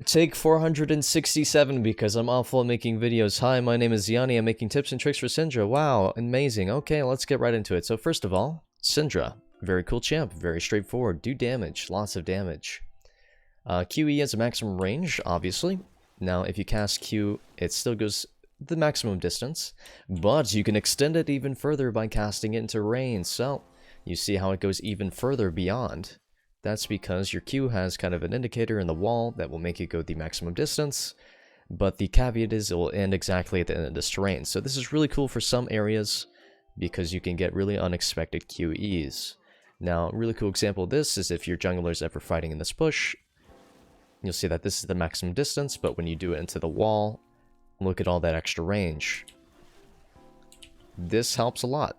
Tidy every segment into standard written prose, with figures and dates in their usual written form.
Take 467 because I'm awful at making videos. Hi, my name is Zianni. I'm making tips and tricks for Syndra. Wow, amazing. Okay, let's get right into it. So first of all, Syndra. Very cool champ. Very straightforward. Do damage. Lots of damage. QE has a maximum range, obviously. Now, if you cast Q, it still goes the maximum distance. But you can extend it even further by casting it into range. So, you see how it goes even further beyond. That's because your Q has kind of an indicator in the wall that will make it go the maximum distance, but the caveat is it will end exactly at the end of this terrain. So this is really cool for some areas because you can get really unexpected QEs. Now, a really cool example of this is if your jungler is ever fighting in this bush, you'll see that this is the maximum distance, but when you do it into the wall, look at all that extra range. This helps a lot.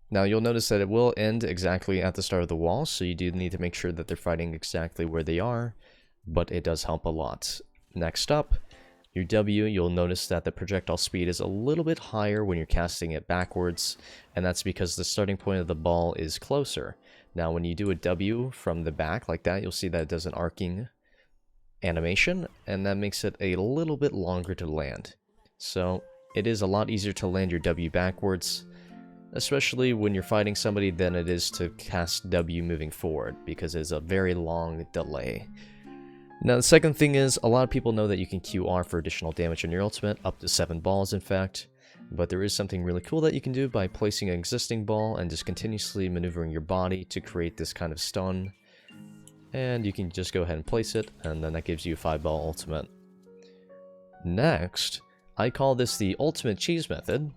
Now, you'll notice that it will end exactly at the start of the wall, so you do need to make sure that they're fighting exactly where they are, but it does help a lot. Next up, your W, you'll notice that the projectile speed is a little bit higher when you're casting it backwards, and that's because the starting point of the ball is closer. Now, when you do a W from the back like that, you'll see that it does an arcing animation, and that makes it a little bit longer to land. So, it is a lot easier to land your W backwards, especially when you're fighting somebody, than it is to cast W moving forward, because it's a very long delay. Now, the second thing is, a lot of people know that you can QR for additional damage on your ultimate, up to 7 balls in fact, but there is something really cool that you can do by placing an existing ball and just continuously maneuvering your body to create this kind of stun. And you can just go ahead and place it, and then that gives you a 5-ball ultimate. Next, I call this the ultimate cheese method.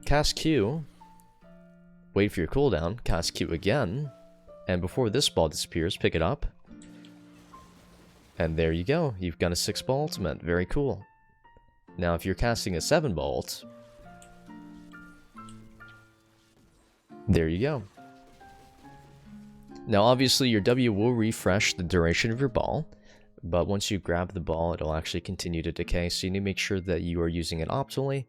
Cast Q, wait for your cooldown, cast Q again, and before this ball disappears, pick it up. And there you go, you've got a 6-ball ultimate, very cool. Now if you're casting a 7-ball ult, there you go. Now obviously your W will refresh the duration of your ball, but once you grab the ball, it'll actually continue to decay, so you need to make sure that you are using it optimally.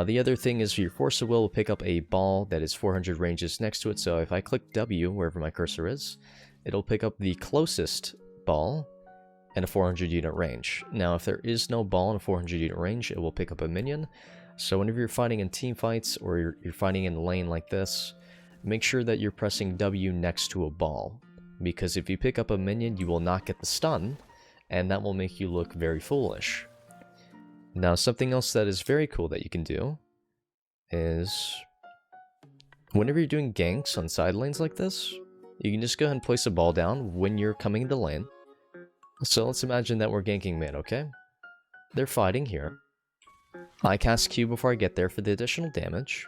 The other thing is your Force of Will will pick up a ball that is 400 ranges next to it, so if I click W, wherever my cursor is, it'll pick up the closest ball in a 400 unit range. Now, if there is no ball in a 400 unit range, it will pick up a minion. So whenever you're fighting in team fights, or you're fighting in a lane like this, make sure that you're pressing W next to a ball, because if you pick up a minion, you will not get the stun, and that will make you look very foolish. Now, something else that is very cool that you can do is whenever you're doing ganks on side lanes like this, you can just go ahead and place a ball down when you're coming into lane. So let's imagine that we're ganking mid, okay? They're fighting here. I cast Q before I get there for the additional damage,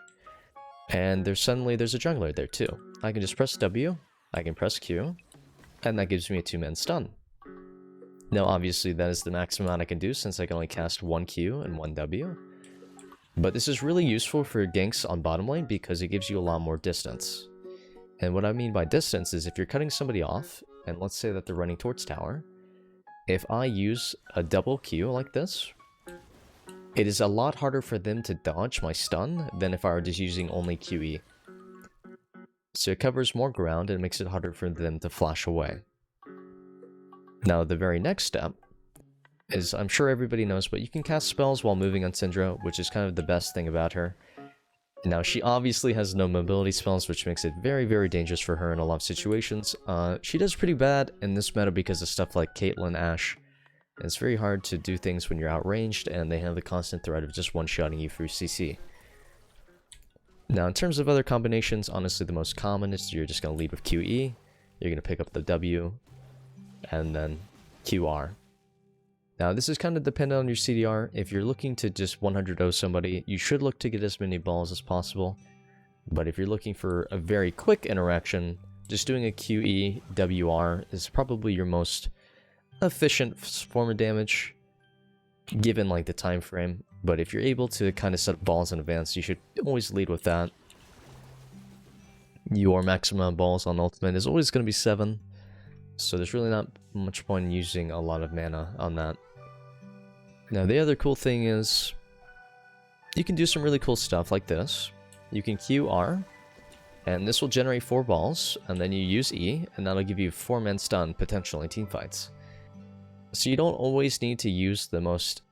and there's a jungler there too. I can just press W, I can press Q, and that gives me a 2-man stun. Now, obviously, that is the maximum amount I can do since I can only cast 1 Q and 1 W. But this is really useful for ganks on bottom lane because it gives you a lot more distance. And what I mean by distance is if you're cutting somebody off, and let's say that they're running towards tower, if I use a double Q like this, it is a lot harder for them to dodge my stun than if I were just using only QE. So it covers more ground and makes it harder for them to flash away. Now, the very next step is, I'm sure everybody knows, but you can cast spells while moving on Syndra, which is kind of the best thing about her. Now, she obviously has no mobility spells, which makes it very, very dangerous for her in a lot of situations. She does pretty bad in this meta because of stuff like Caitlyn, Ashe. It's very hard to do things when you're outranged, and they have the constant threat of just one-shotting you through CC. Now, in terms of other combinations, honestly, the most common is you're just going to lead with QE, you're going to pick up the W, and then QR. Now, this is kind of dependent on your CDR. If you're looking to just 100-0 somebody, you should look to get as many balls as possible. But if you're looking for a very quick interaction, just doing a QE WR is probably your most efficient form of damage, given like the time frame. But if you're able to kind of set up balls in advance, you should always lead with that. Your maximum balls on ultimate is always going to be 7. So there's really not much point in using a lot of mana on that. Now, the other cool thing is you can do some really cool stuff like this. You can QR, and this will generate 4 balls, and then you use E, and that'll give you 4-man stun, potentially, in team fights. So you don't always need to use the most...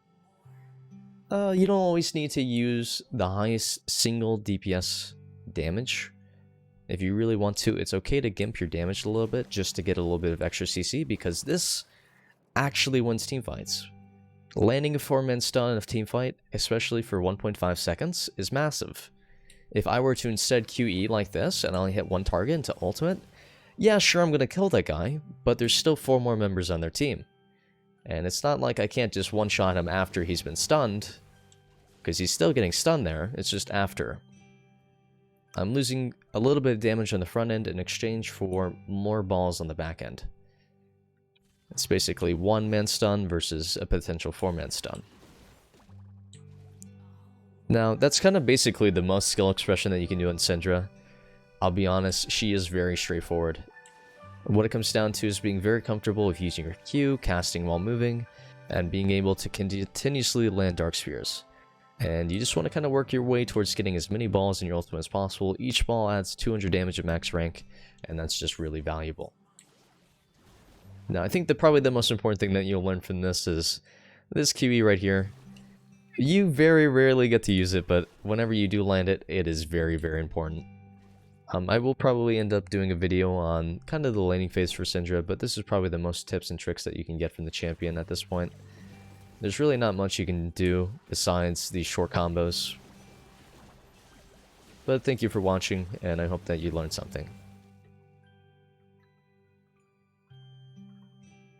you don't always need to use the highest single DPS damage. If you really want to, it's okay to gimp your damage a little bit just to get a little bit of extra CC, because this actually wins teamfights. Landing a 4-man stun of teamfight, especially for 1.5 seconds, is massive. If I were to instead QE like this and only hit one target into ultimate, yeah, sure, I'm gonna kill that guy, but there's still 4 more members on their team. And it's not like I can't just one-shot him after he's been stunned, because he's still getting stunned there, it's just after. I'm losing a little bit of damage on the front end in exchange for more balls on the back end. It's basically 1-man stun versus a potential 4-man stun. Now, that's kind of basically the most skill expression that you can do in Syndra. I'll be honest, she is very straightforward. What it comes down to is being very comfortable with using your Q, casting while moving, and being able to continuously land Dark Spheres. And you just want to kind of work your way towards getting as many balls in your ultimate as possible. Each ball adds 200 damage at max rank, and that's just really valuable. Now, I think that probably the most important thing that you'll learn from this is this QE right here. You very rarely get to use it, but whenever you do land it, it is very, very important. I will probably end up doing a video on kind of the laning phase for Syndra, but this is probably the most tips and tricks that you can get from the champion at this point. There's really not much you can do besides these short combos. But thank you for watching, and I hope that you learned something.